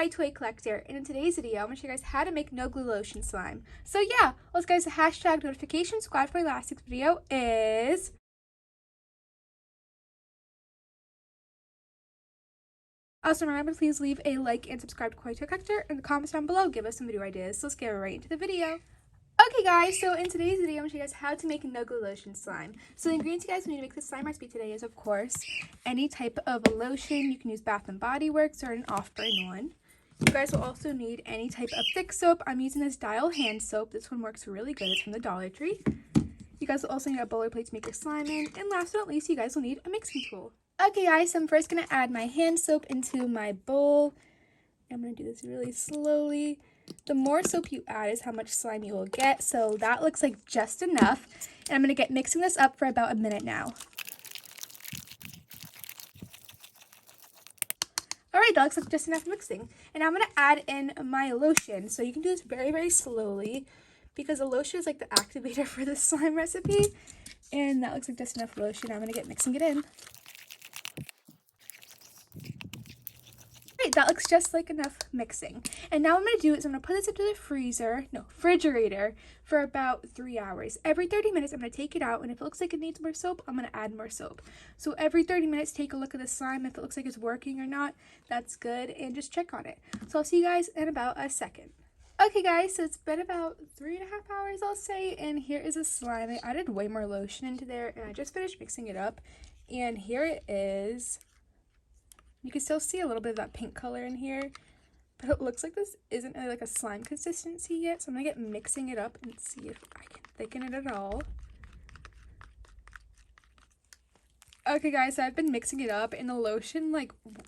Kawaii Toy Collector, and in today's video I'm going to show you guys how to make no glue lotion slime. So yeah, let's guys, the hashtag notification squad for my last week's video is also remember to please leave a like and subscribe to Kawaii Toy Collector in the comments down below. Give us some video ideas. So let's get right into the video. Okay guys, so in today's video I'm going to show you guys how to make no glue lotion slime. So the ingredients you guys need to make this slime recipe today is, of course, any type of lotion. You can use Bath & Body Works or an off-brand one. You guys will also need any type of thick soap. I'm using this Dial hand soap. This one works really good. It's from the Dollar Tree. You guys will also need a bowler plate to make your slime in. And last but not least, you guys will need a mixing tool. Okay guys, so I'm first going to add my hand soap into my bowl. I'm going to do this really slowly. The more soap you add is how much slime you will get, so that looks like just enough. And I'm going to get mixing this up for about a minute now. Alright, that looks like just enough mixing. And I'm going to add in my lotion. So you can do this very, very slowly because the lotion is like the activator for this slime recipe. And that looks like just enough lotion. I'm going to get mixing it in. That looks just like enough mixing. And now what I'm going to do is I'm going to put this into the refrigerator for about 3 hours. Every 30 minutes I'm going to take it out, and if it looks like it needs more soap, I'm going to add more soap. So every 30 minutes take a look at the slime. If it looks like it's working or not, that's good, and just check on it. So I'll see you guys in about a second. Okay guys, so it's been about 3.5 hours, I'll say, and here is a slime. I added way more lotion into there, and I just finished mixing it up, and here it is. You can still see a little bit of that pink color in here, but it looks like this isn't like a slime consistency yet, so I'm going to get mixing it up and see if I can thicken it at all. Okay guys, so I've been mixing it up, and the lotion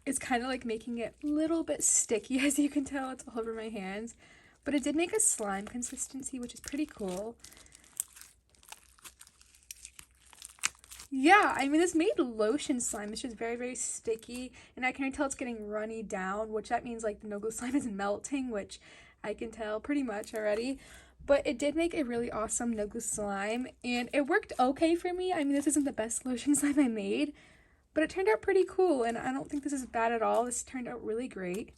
is kind of like making it a little bit sticky, as you can tell. It's all over my hands, but it did make a slime consistency, which is pretty cool. Yeah, I mean, this made lotion slime. It's just very, very sticky, and I can tell it's getting runny down, which that means like the no glue slime is melting, which I can tell pretty much already. But it did make a really awesome no glue slime, and it worked okay for me. I mean, this isn't the best lotion slime I made, but it turned out pretty cool, and I don't think this is bad at all. This turned out really great.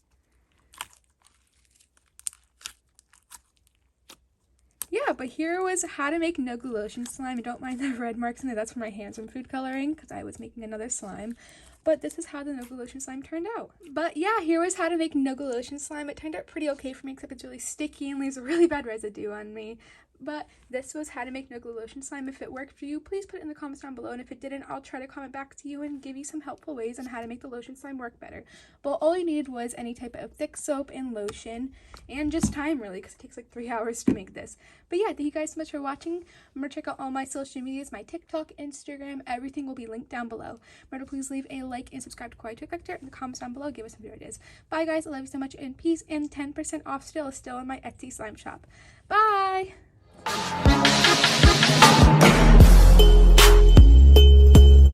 Yeah, but here was how to make no glue lotion slime. I don't mind the red marks in there. That's for my hands from food coloring because I was making another slime. But this is how the no glue lotion slime turned out. But yeah, here was how to make no glue lotion slime. It turned out pretty okay for me, except it's really sticky and leaves a really bad residue on me. But this was how to make no glue lotion slime. If it worked for you, please put it in the comments down below. And if it didn't, I'll try to comment back to you and give you some helpful ways on how to make the lotion slime work better. But all you needed was any type of thick soap and lotion, and just time, really, because it takes like 3 hours to make this. But yeah, thank you guys so much for watching. Remember to check out all my social medias, my TikTok, Instagram, everything will be linked down below. Remember to please leave a like and subscribe to Kawaii Toy Collector in the comments down below. Give us some video ideas. Bye guys, I love you so much, and peace, and 10% off still in my Etsy slime shop. Bye!